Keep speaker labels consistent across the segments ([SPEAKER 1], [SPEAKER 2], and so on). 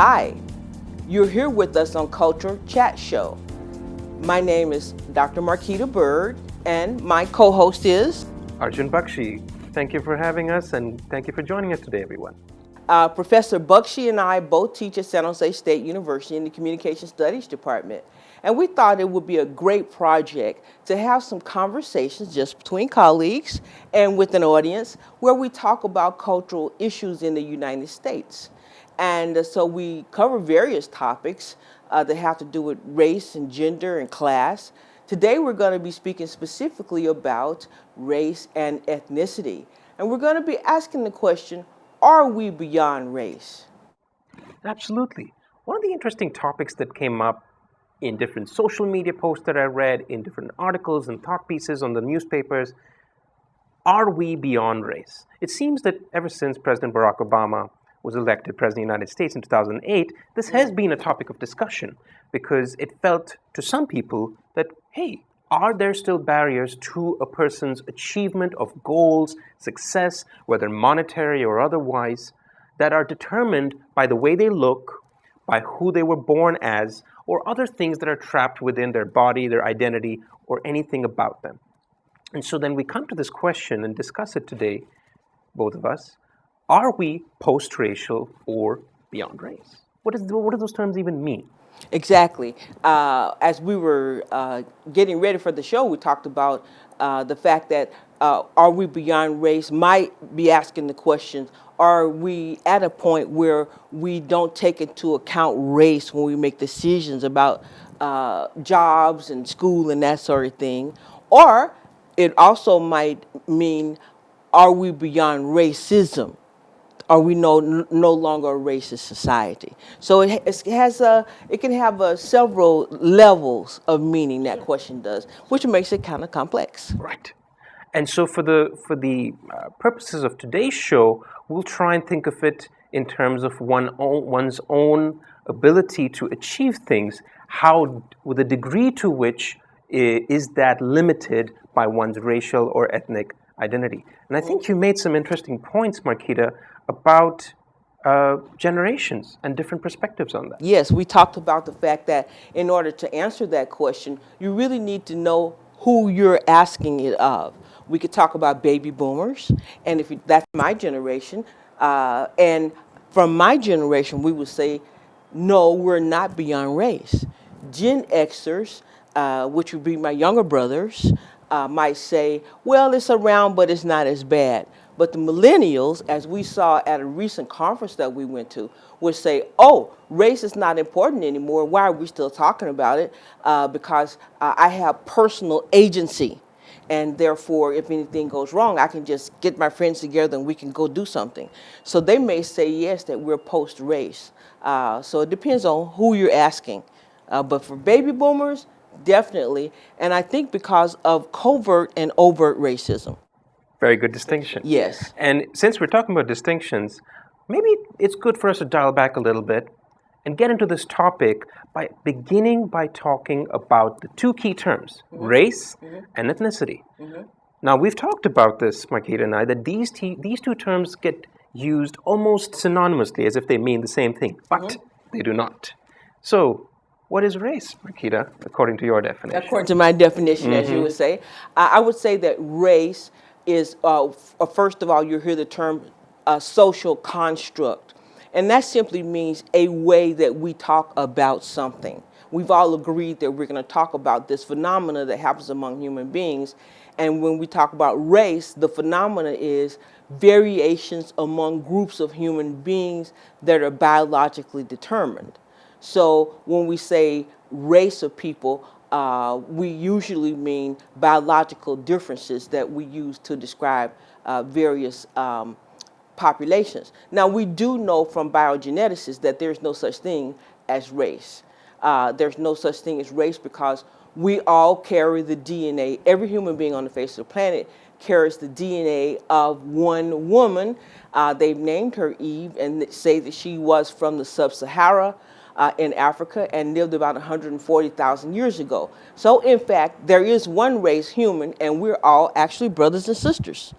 [SPEAKER 1] Hi, you're here with us on Culture Chat Show. My name is Dr. Marquita Bird, and my co-host is
[SPEAKER 2] Arjun Bakshi. Thank you for having us, and thank you for joining us today, everyone.
[SPEAKER 1] Professor Bakshi and I both teach at San Jose State University in the Communication Studies Department. And we thought it would be a great project to have some conversations just between colleagues and with an audience where we talk about cultural issues in the United States. And so we cover various topics that have to do with race and gender and class. Today we're going to be speaking specifically about race and ethnicity. And we're going to be asking the question, are we beyond race?
[SPEAKER 2] Absolutely. One of the interesting topics that came up in different social media posts that I read, in different articles and thought pieces on the newspapers, are we beyond race? It seems that ever since President Barack Obama was elected President of the United States in 2008, this has been a topic of discussion because it felt to some people that, hey, are there still barriers to a person's achievement of goals, success, whether monetary or otherwise, that are determined by the way they look, by who they were born as, or other things that are trapped within their body, their identity, or anything about them? And so then we come to this question and discuss it today, both of us. Are we post-racial or beyond race? What do those terms even mean?
[SPEAKER 1] Exactly. As we were getting ready for the show, we talked about the fact that are we beyond race might be asking the question, are we at a point where we don't take into account race when we make decisions about jobs and school and that sort of thing? Or it also might mean, are we beyond racism? Are we no longer a racist society? So it can have several levels of meaning. That question does, which makes it kind of complex.
[SPEAKER 2] Right. And so for the purposes of today's show, we'll try and think of it in terms of one's own ability to achieve things. How, with a degree to which is that limited by one's racial or ethnic identity? And I think you made some interesting points, Marquita, about generations and different perspectives on that.
[SPEAKER 1] Yes, we talked about the fact that in order to answer that question, you really need to know who you're asking it of. We could talk about baby boomers, and that's my generation, and from my generation, we would say, no, we're not beyond race. Gen Xers, which would be my younger brothers, might say, well, it's around, but it's not as bad. But the millennials, as we saw at a recent conference that we went to, would say, oh, race is not important anymore. Why are we still talking about it? Because I have personal agency. And therefore, if anything goes wrong, I can just get my friends together and we can go do something. So they may say, yes, that we're post-race. So it depends on who you're asking. But for baby boomers, definitely. And I think because of covert and overt racism.
[SPEAKER 2] Very good distinction.
[SPEAKER 1] Yes.
[SPEAKER 2] And since we're talking about distinctions, maybe it's good for us to dial back a little bit and get into this topic by beginning by talking about the two key terms, race and ethnicity. Now, we've talked about this, Marquita and I, that these two terms get used almost synonymously as if they mean the same thing, but they do not. So, what is race, Marquita, according to your definition?
[SPEAKER 1] According to my definition, as you would say, I would say that race is, first of all, you hear the term social construct. And that simply means a way that we talk about something. We've all agreed that we're going to talk about this phenomena that happens among human beings. And when we talk about race, the phenomena is variations among groups of human beings that are biologically determined. So when we say race of people, we usually mean biological differences that we use to describe various populations. Now, we do know from biogeneticists that there's no such thing as race. There's no such thing as race because we all carry the DNA. Every human being on the face of the planet carries the DNA of one woman. They've named her Eve and say that she was from the sub-Sahara in Africa and lived about 140,000 years ago. So, in fact, there is one race, human, and we're all actually brothers and sisters.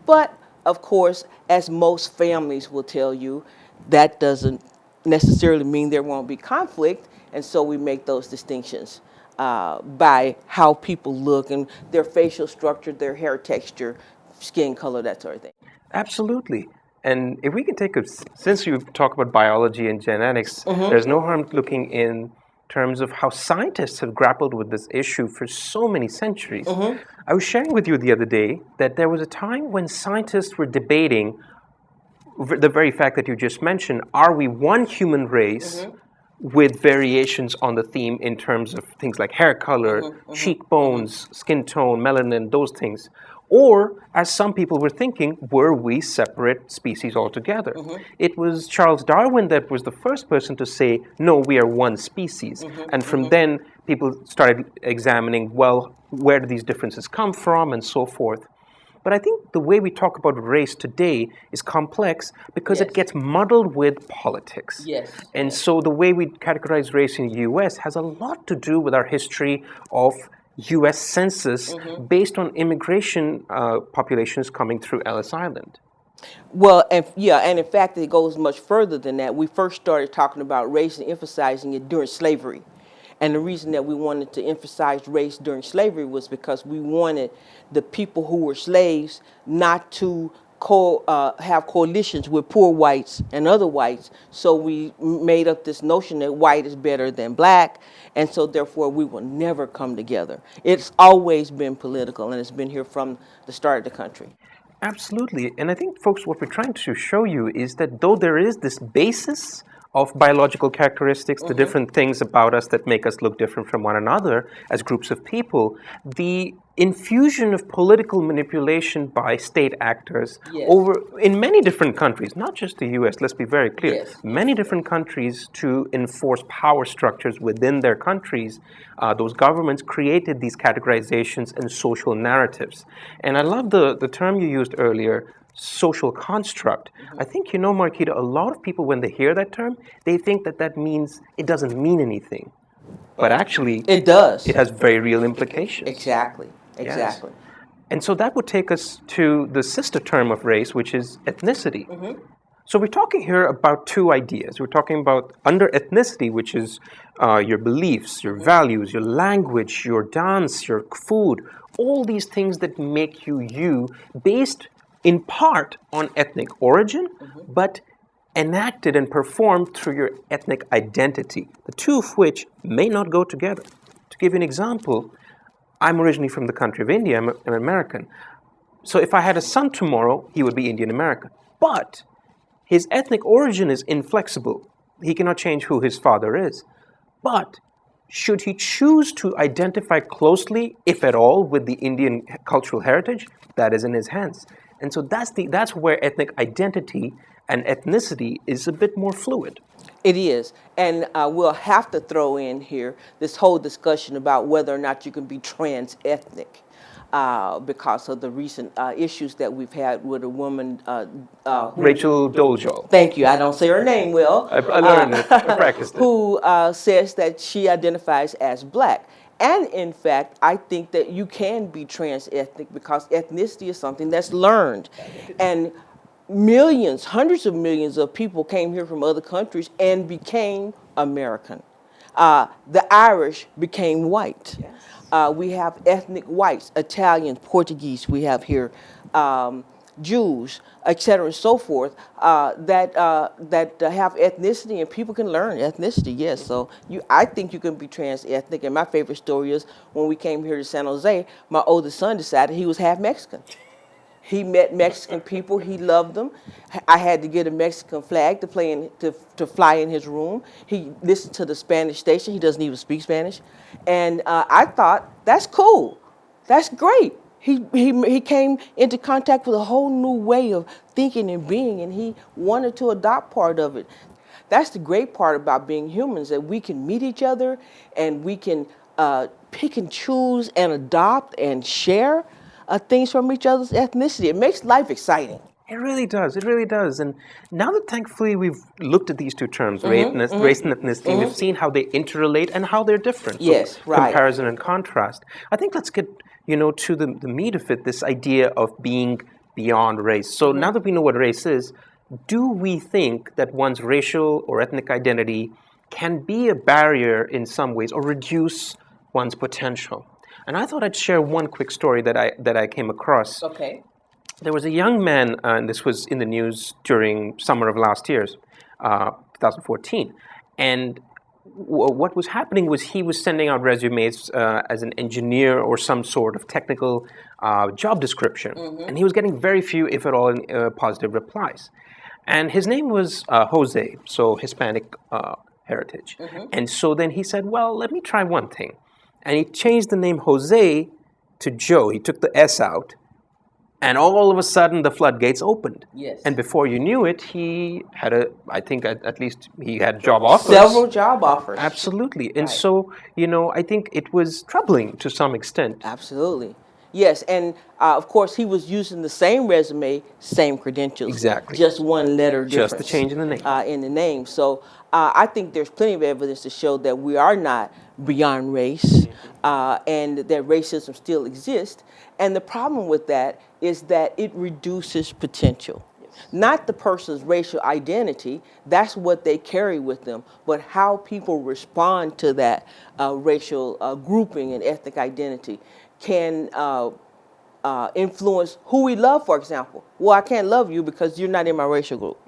[SPEAKER 1] But, of course, as most families will tell you, that doesn't necessarily mean there won't be conflict, and so we make those distinctions by how people look and their facial structure, their hair texture, skin color, that sort of thing.
[SPEAKER 2] Absolutely. And if we can take since you talk about biology and genetics, there's no harm looking in terms of how scientists have grappled with this issue for so many centuries. I was sharing with you the other day that there was a time when scientists were debating the very fact that you just mentioned, are we one human race with variations on the theme in terms of things like hair color, cheekbones, skin tone, melanin, those things? Or, as some people were thinking, were we separate species altogether? It was Charles Darwin that was the first person to say, no, we are one species. And from then, people started examining, well, where do these differences come from, and so forth. But I think the way we talk about race today is complex because it gets muddled with politics. And so the way we categorize race in the US has a lot to do with our history of US census based on immigration populations coming through Ellis Island.
[SPEAKER 1] Well, and in fact, it goes much further than that. We first started talking about race and emphasizing it during slavery. And the reason that we wanted to emphasize race during slavery was because we wanted the people who were slaves not to have coalitions with poor whites and other whites. So we made up this notion that white is better than black, and so therefore we will never come together. It's always been political, and it's been here from the start of the country.
[SPEAKER 2] Absolutely. And I think, folks, what we're trying to show you is that though there is this basis of biological characteristics, the different things about us that make us look different from one another as groups of people, the infusion of political manipulation by state actors in many different countries, not just the US, let's be very clear, many different countries to enforce power structures within their countries, those governments created these categorizations and social narratives. And I love the term you used earlier, social construct. I think, Marquita, a lot of people, when they hear that term, they think that means it doesn't mean anything. But actually,
[SPEAKER 1] it does.
[SPEAKER 2] It has very real implications.
[SPEAKER 1] Exactly.
[SPEAKER 2] Yes. And so that would take us to the sister term of race, which is ethnicity. So we're talking here about two ideas. We're talking about under ethnicity, which is your beliefs, your values, your language, your dance, your food, all these things that make you you, based in part on ethnic origin, but enacted and performed through your ethnic identity, the two of which may not go together. To give you an example, I'm originally from the country of India. I'm American. So if I had a son tomorrow, he would be Indian American. But his ethnic origin is inflexible. He cannot change who his father is. But should he choose to identify closely, if at all, with the Indian cultural heritage, that is in his hands. And so that's where ethnic identity and ethnicity is a bit more fluid.
[SPEAKER 1] It is. And we'll have to throw in here this whole discussion about whether or not you can be trans-ethnic because of the recent issues that we've had with a woman.
[SPEAKER 2] Rachel Dolezal.
[SPEAKER 1] Thank you. I don't say her name well.
[SPEAKER 2] I learned it. I practiced it.
[SPEAKER 1] Who says that she identifies as black. And in fact, I think that you can be trans-ethnic because ethnicity is something that's learned. And millions, hundreds of millions of people came here from other countries and became American. The Irish became white. We have ethnic whites, Italians, Portuguese, we have here, Jews, etc., and so forth, that have ethnicity, and people can learn ethnicity. Yes, so I think you can be trans-ethnic. And my favorite story is when we came here to San Jose, my oldest son decided he was half Mexican. He met Mexican people. He loved them. I had to get a Mexican flag to fly in his room. He listened to the Spanish station. He doesn't even speak Spanish, and I thought that's cool. That's great. He came into contact with a whole new way of thinking and being, and he wanted to adopt part of it. That's the great part about being humans, that we can meet each other and we can pick and choose and adopt and share things from each other's ethnicity. It makes life exciting.
[SPEAKER 2] It really does. It really does. And now that thankfully we've looked at these two terms, race and ethnicity, we've seen how they interrelate and how they're different.
[SPEAKER 1] Yes, right.
[SPEAKER 2] Comparison and contrast. I think let's get to the meat of it, this idea of being beyond race. So now that we know what race is, do we think that one's racial or ethnic identity can be a barrier in some ways or reduce one's potential? And I thought I'd share one quick story that I came across.
[SPEAKER 1] Okay.
[SPEAKER 2] There was a young man, and this was in the news during summer of last year, 2014, and what was happening was he was sending out resumes as an engineer or some sort of technical job description, and he was getting very few, if at all, positive replies. And his name was Jose, so Hispanic heritage. And so then he said, well, let me try one thing. And he changed the name Jose to Joe. He took the S out. And all of a sudden, the floodgates opened.
[SPEAKER 1] Yes.
[SPEAKER 2] And before you knew it, he had I think at least he had job offers.
[SPEAKER 1] Several job offers.
[SPEAKER 2] Absolutely. And so, I think it was troubling to some extent.
[SPEAKER 1] Absolutely. Yes, and of course, he was using the same resume, same credentials.
[SPEAKER 2] Exactly.
[SPEAKER 1] Just one letter difference.
[SPEAKER 2] Just the change in the name.
[SPEAKER 1] In the name. So I think there's plenty of evidence to show that we are not beyond race, and that racism still exists. And the problem with that is that it reduces potential. Not the person's racial identity, that's what they carry with them, but how people respond to that racial grouping and ethnic identity can influence who we love, for example. Well, I can't love you because you're not in my racial group,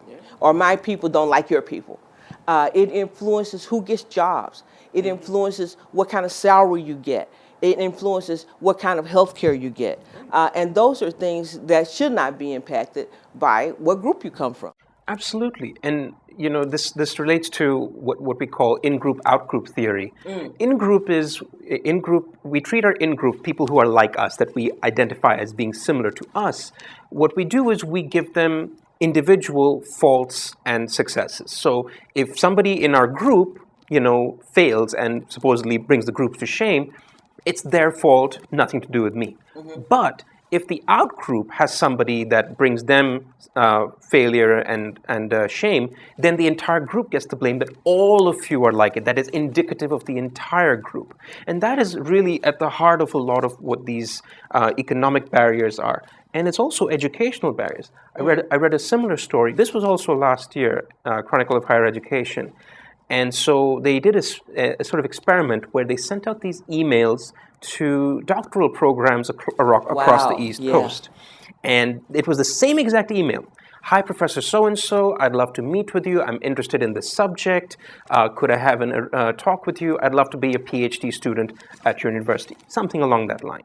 [SPEAKER 1] or my people don't like your people. It influences who gets jobs. It influences what kind of salary you get. It influences what kind of health care you get. And those are things that should not be impacted by what group you come from.
[SPEAKER 2] Absolutely. And, this relates to what we call in-group, out-group theory. In-group, we treat our in-group people who are like us, that we identify as being similar to us. What we do is we give them individual faults and successes. So if somebody in our group, fails and supposedly brings the group to shame, it's their fault, nothing to do with me. But if the out group has somebody that brings them failure and shame, then the entire group gets to blame, that all of you are like it. That is indicative of the entire group. And that is really at the heart of a lot of what these economic barriers are. And it's also educational barriers. I read a similar story. This was also last year, Chronicle of Higher Education. And so they did a sort of experiment where they sent out these emails to doctoral programs across the East Coast. And it was the same exact email. Hi, Professor so-and-so, I'd love to meet with you. I'm interested in this subject. Could I have a talk with you? I'd love to be a PhD student at your university. Something along that line.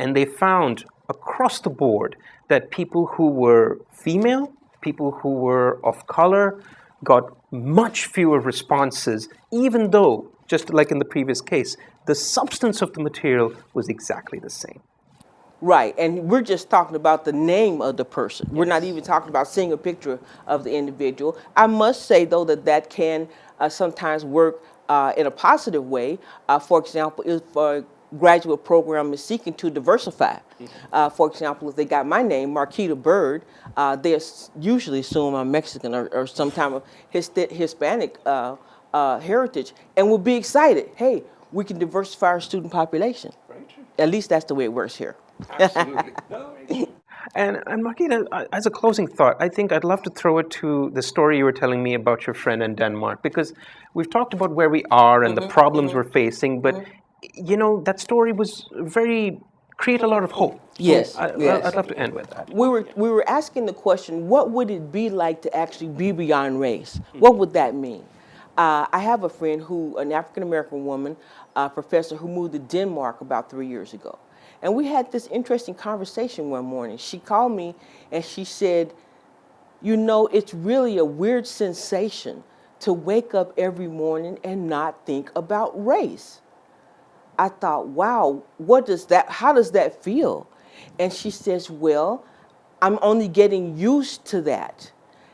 [SPEAKER 2] And they found across the board that people who were female, people who were of color, got much fewer responses, even though, just like in the previous case, the substance of the material was exactly the same.
[SPEAKER 1] Right, and we're just talking about the name of the person. We're not even talking about seeing a picture of the individual. I must say, though, that can sometimes work in a positive way. For example, if a graduate program is seeking to diversify, for example, if they got my name, Marquita Bird, they usually assume I'm Mexican or some kind of Hispanic heritage, and will be excited. Hey, we can diversify our student population. Right. At least that's the way it works here.
[SPEAKER 2] Absolutely. And Marquita, as a closing thought, I think I'd love to throw it to the story you were telling me about your friend in Denmark, because we've talked about where we are and the problems we're facing, but that story was create a lot of hope.
[SPEAKER 1] Yes,
[SPEAKER 2] so
[SPEAKER 1] yes.
[SPEAKER 2] I'd love to end with that.
[SPEAKER 1] We were asking the question, what would it be like to actually be beyond race? What would that mean? I have a friend an African-American woman, professor who moved to Denmark about 3 years ago. And we had this interesting conversation one morning. She called me and she said, it's really a weird sensation to wake up every morning and not think about race. I thought, wow, how does that feel? And she says, well, I'm only getting used to that.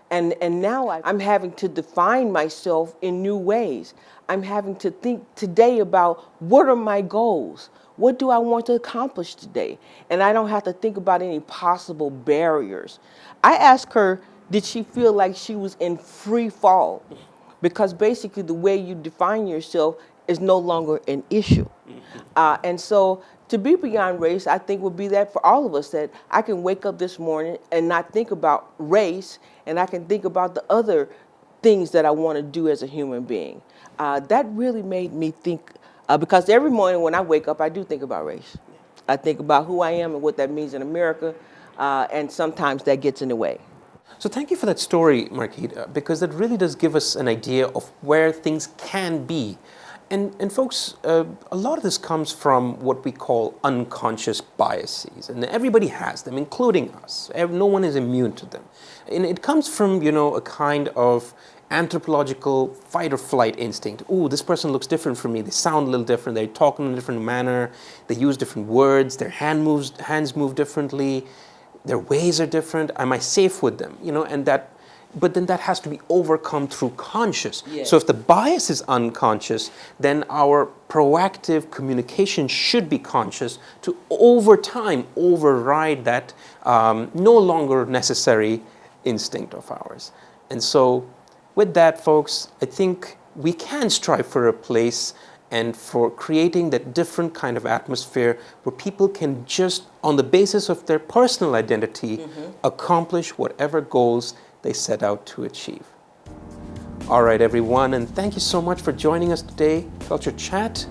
[SPEAKER 1] And now I'm having to define myself in new ways. I'm having to think today about what are my goals? What do I want to accomplish today? And I don't have to think about any possible barriers. I asked her, did she feel like she was in free fall? Because basically the way you define yourself is no longer an issue. And so To be beyond race, I think would be that for all of us, that I can wake up this morning and not think about race, and I can think about the other things that I want to do as a human being. That really made me think, because every morning when I wake up, I do think about race. I think about who I am and what that means in America, and sometimes that gets in the way.
[SPEAKER 2] So thank you for that story, Marquita, because that really does give us an idea of where things can be. And folks, a lot of this comes from what we call unconscious biases, and everybody has them, including us. No one is immune to them. And it comes from, a kind of anthropological fight or flight instinct. Ooh, this person looks different from me. They sound a little different. They talk in a different manner. They use different words. Their hands move differently. Their ways are different. Am I safe with them? But then that has to be overcome through conscious.
[SPEAKER 1] Yes.
[SPEAKER 2] So if the bias is unconscious, then our proactive communication should be conscious to, over time, override that no longer necessary instinct of ours. And so with that, folks, I think we can strive for a place and for creating that different kind of atmosphere where people can just, on the basis of their personal identity, accomplish whatever goals they set out to achieve. All right, everyone, and thank you so much for joining us today, Culture Chat.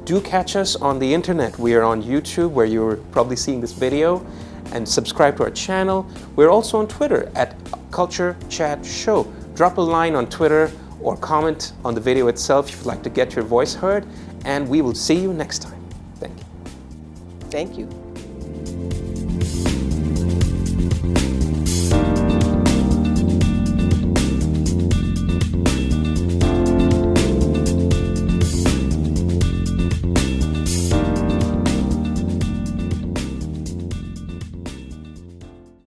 [SPEAKER 2] Do catch us on the internet. We are on YouTube, where you're probably seeing this video, and subscribe to our channel. We're also on Twitter at Culture Chat Show. Drop a line on Twitter or comment on the video itself if you'd like to get your voice heard, and we will see you next time. Thank you.
[SPEAKER 1] Thank you.